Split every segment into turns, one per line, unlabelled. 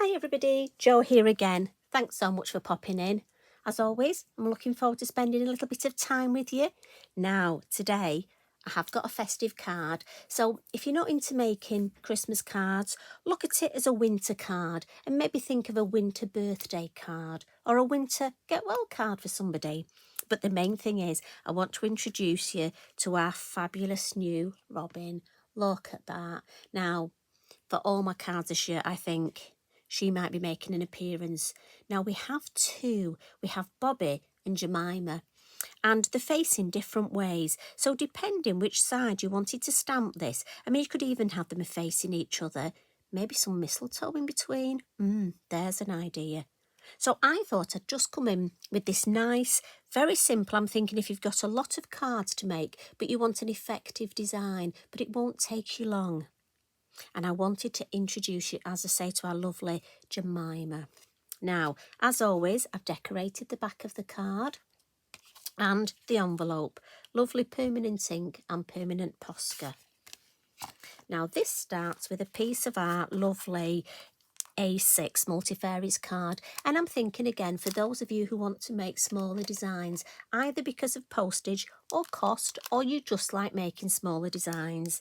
Hi everybody, Jo here again. Thanks so much for popping in. As always, I'm looking forward to spending a little bit of time with you. Now, today, I have got a festive card. So if you're not into making Christmas cards, look at it as a winter card and maybe think of a winter birthday card or a winter get well card for somebody. But the main thing is, I want to introduce you to our fabulous new Robin. Look at that. Now, for all my cards this year, I think she might be making an appearance. Now we have two. We have Bobby and Jemima, and they're facing different ways. So depending which side you wanted to stamp this, I mean, you could even have them facing each other. Maybe some mistletoe in between. There's an idea. So I thought I'd just come in with this nice, very simple. I'm thinking if you've got a lot of cards to make, but you want an effective design, but it won't take you long. And I wanted to introduce you, as I say, to our lovely Jemima. Now, as always, I've decorated the back of the card and the envelope. Lovely permanent ink and permanent Posca. Now, this starts with a piece of our lovely A6 Multifarious card. And I'm thinking again, for those of you who want to make smaller designs, either because of postage or cost, or you just like making smaller designs.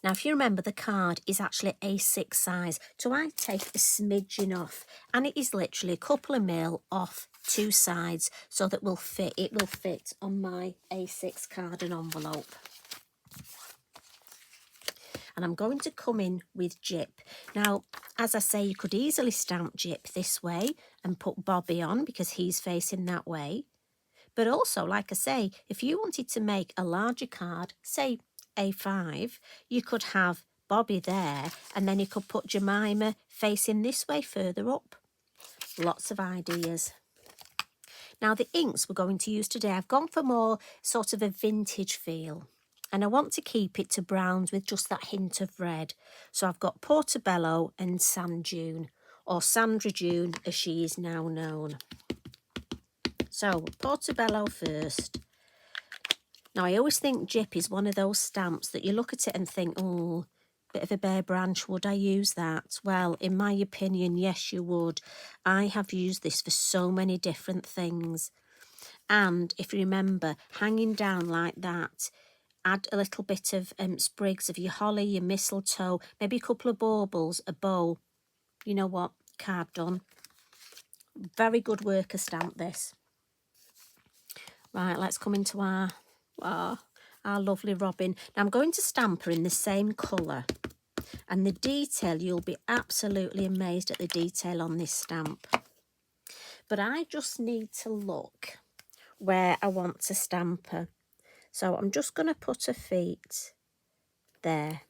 Now, if you remember, the card is actually A6 size, so I take a smidgen off, and it is literally a couple of mil off two sides, so that it will fit on my A6 card and envelope. And I'm going to come in with Jip. Now, as I say, you could easily stamp Jip this way and put Bobby on because he's facing that way. But also, like I say, if you wanted to make a larger card, say A5, you could have Bobby there, and then you could put Jemima facing this way further up. Lots of ideas. Now, the inks we're going to use today, I've gone for more sort of a vintage feel. And I want to keep it to browns with just that hint of red. So I've got Portobello and Sand Dune, or Sandra Dune as she is now known. So Portobello first. Now, I always think Jip is one of those stamps that you look at it and think, oh, bit of a bare branch, would I use that? Well, in my opinion, yes, you would. I have used this for so many different things. And if you remember, hanging down like that, add a little bit of sprigs of your holly, your mistletoe, maybe a couple of baubles, a bow. You know what? Card done. Very good worker stamp, this. Right, let's come into our lovely Robin. Now, I'm going to stamp her in the same colour. And the detail, you'll be absolutely amazed at the detail on this stamp. But I just need to look where I want to stamp her. So I'm just going to put her feet there.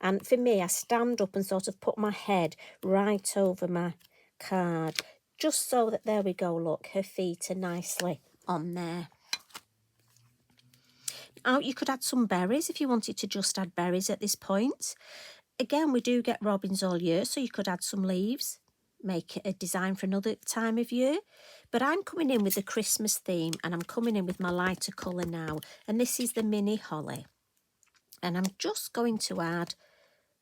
And for me, I stand up and sort of put my head right over my card, just so that, there we go, look, her feet are nicely on there. Now, you could add some berries if you wanted to just add berries at this point. Again, we do get robins all year, so you could add some leaves, make it a design for another time of year. But I'm coming in with the Christmas theme, and I'm coming in with my lighter colour now. And this is the mini holly. And I'm just going to add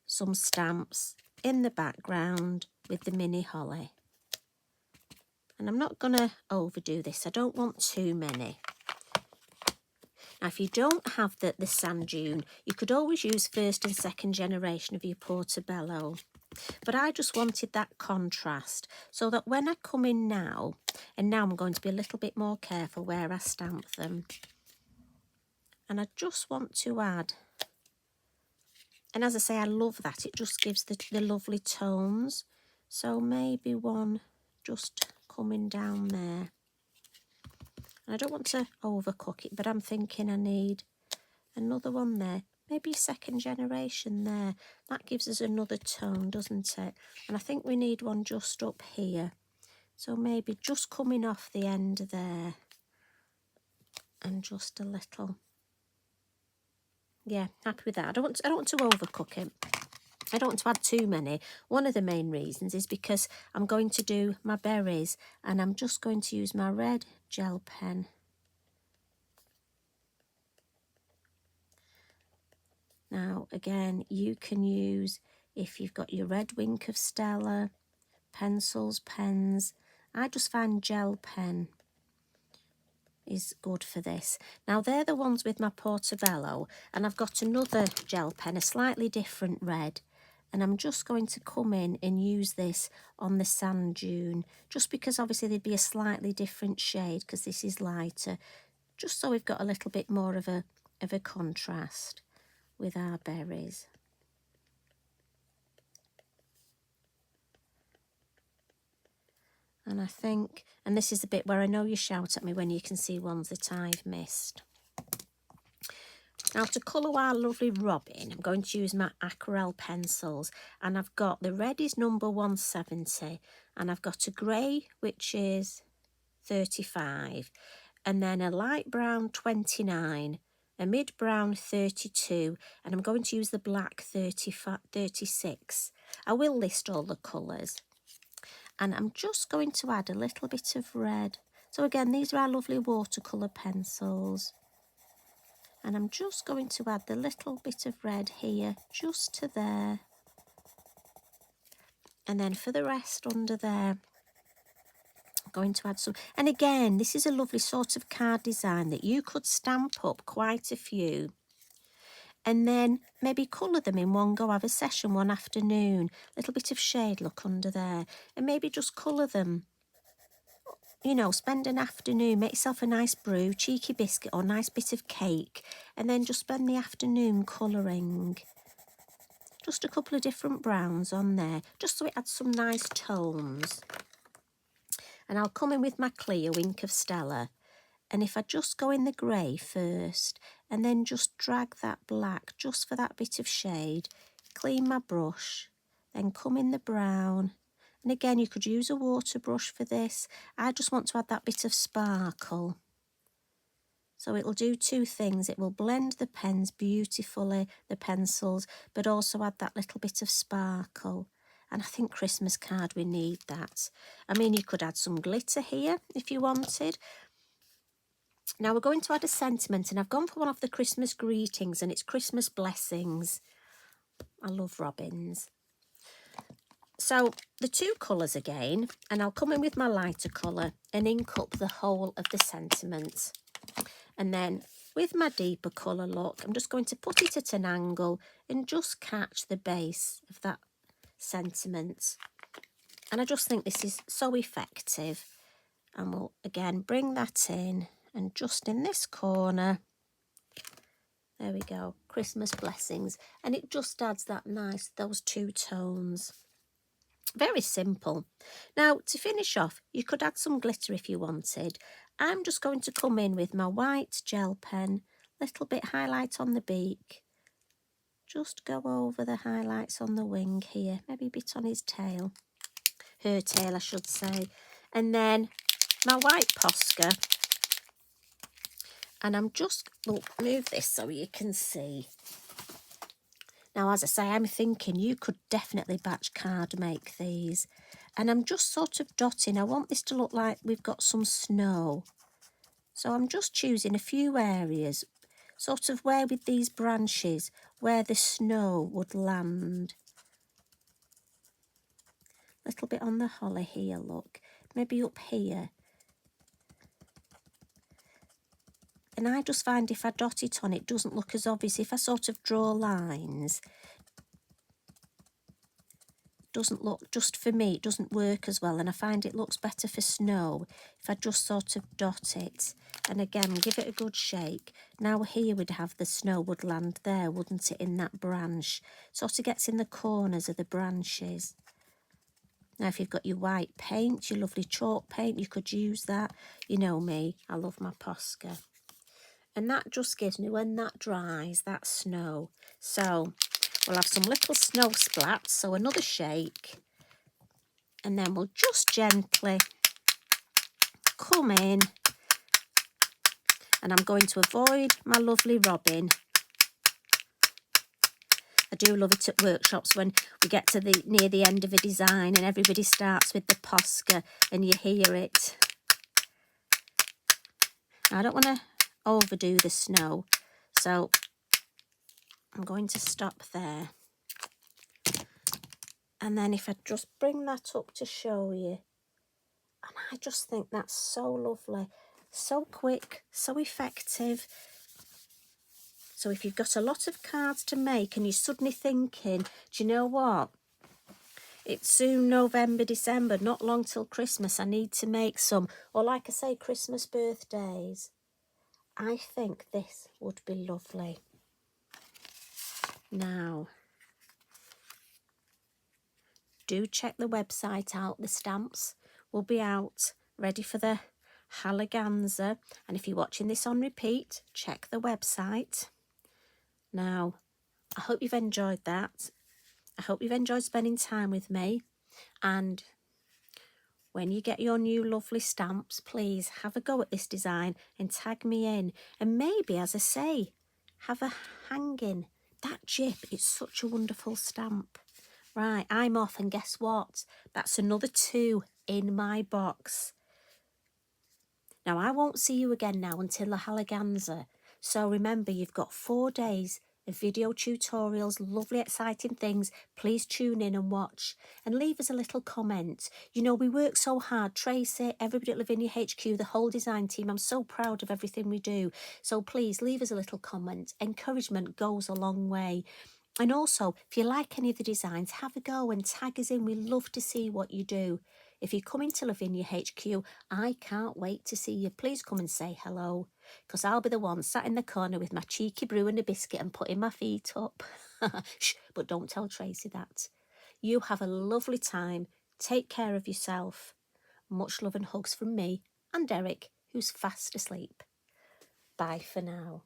some stamps in the background with the mini holly. And I'm not going to overdo this. I don't want too many. Now, if you don't have the Sand Dune, you could always use first and second generation of your Portobello. But I just wanted that contrast so that when I come in now, and now I'm going to be a little bit more careful where I stamp them. And I just want to add, and as I say, I love that. It just gives the lovely tones. So maybe one just coming down there. And I don't want to overcook it, but I'm thinking I need another one there. Maybe second generation there. That gives us another tone, doesn't it? And I think we need one just up here. So maybe just coming off the end there. And just a little. Yeah, happy with that. I don't want to overcook it. I don't want to add too many. One of the main reasons is because I'm going to do my berries, and I'm just going to use my red gel pen. Now, again, you can use if you've got your red wink of Stella, pencils, pens. I just find gel pen is good for this. Now they're the ones with my Portobello, and I've got another gel pen, a slightly different red, and I'm just going to come in and use this on the sand dune, just because obviously there'd be a slightly different shade because this is lighter, just so we've got a little bit more of a contrast with our berries. And I think, and this is the bit where I know you shout at me when you can see ones that I've missed. Now to colour our lovely robin, I'm going to use my Aquarelle pencils, and I've got the red is number 170, and I've got a grey which is 35, and then a light brown 29, a mid brown 32, and I'm going to use the black 36. I will list all the colours. And I'm just going to add a little bit of red. So again, these are our lovely watercolour pencils. And I'm just going to add the little bit of red here, just to there. And then for the rest under there, I'm going to add some. And again, this is a lovely sort of card design that you could stamp up quite a few. And then maybe colour them in one go, have a session one afternoon, a little bit of shade look under there, and maybe just colour them. You know, spend an afternoon, make yourself a nice brew, cheeky biscuit or nice bit of cake, and then just spend the afternoon colouring. Just a couple of different browns on there, just so it adds some nice tones. And I'll come in with my clear wink of Stella. And if I just go in the grey first, and then just drag that black just for that bit of shade, clean my brush, then come in the brown. And again, you could use a water brush for this. I just want to add that bit of sparkle. So it'll do two things. It will blend the pens beautifully, the pencils, but also add that little bit of sparkle. And I think Christmas card, we need that. I mean, you could add some glitter here if you wanted. Now we're going to add a sentiment, and I've gone for one of the Christmas greetings, and it's Christmas blessings. I love robins. So the two colours again, and I'll come in with my lighter colour and ink up the whole of the sentiment. And then with my deeper colour look, I'm just going to put it at an angle and just catch the base of that sentiment. And I just think this is so effective. And we'll again bring that in, and just in this corner, there we go, Christmas blessings. And it just adds that nice, those two tones. Very simple. Now to finish off, you could add some glitter if you wanted. I'm just going to come in with my white gel pen, little bit highlight on the beak, just go over the highlights on the wing here, maybe a bit on his tail, her tail I should say, and then my white Posca, and I'm just, we'll move this so you can see. Now, as I say, I'm thinking you could definitely batch card make these. And I'm just sort of dotting. I want this to look like we've got some snow. So I'm just choosing a few areas, sort of where with these branches, where the snow would land. A little bit on the holly here, look. Maybe up here. And I just find if I dot it on, it doesn't look as obvious. If I sort of draw lines, doesn't look, just for me, it doesn't work as well. And I find it looks better for snow if I just sort of dot it. And again, give it a good shake. Now here we'd have the snow would land there, wouldn't it, in that branch. Sort of gets in the corners of the branches. Now, if you've got your white paint, your lovely chalk paint, you could use that. You know me, I love my Posca. And that just gives me, when that dries, that snow. So we'll have some little snow splats, so another shake. And then we'll just gently come in. And I'm going to avoid my lovely robin. I do love it at workshops when we get to near the end of a design and everybody starts with the Posca and you hear it. Now, I don't want to overdo the snow, so I'm going to stop there. And then if I just bring that up to show you, and I just think that's so lovely, so quick, so effective. So if you've got a lot of cards to make and you're suddenly thinking, do you know what? It's soon November, December, not long till Christmas. I need to make some, or like I say, Christmas birthdays. I think this would be lovely. Now, do check the website out. The stamps will be out, ready for the Halaganza. And if you're watching this on repeat, check the website. Now, I hope you've enjoyed that. I hope you've enjoyed spending time with me. And when you get your new lovely stamps, please have a go at this design and tag me in. And maybe, as I say, have a hanging. That jip, it's such a wonderful stamp. Right, I'm off, and guess what? That's another 2 in my box. Now, I won't see you again now until the Halaganza. So remember, you've got 4 days of video tutorials, lovely, exciting things. Please tune in and watch and leave us a little comment. You know, we work so hard. Tracy, everybody at Lavinia HQ, the whole design team. I'm so proud of everything we do. So please leave us a little comment. Encouragement goes a long way. And also, if you like any of the designs, have a go and tag us in. We love to see what you do. If you come into Lavinia HQ, I can't wait to see you. Please come and say hello, because I'll be the one sat in the corner with my cheeky brew and a biscuit and putting my feet up. Shh, but don't tell Tracy that. You have a lovely time. Take care of yourself. Much love and hugs from me and Derek, who's fast asleep. Bye for now.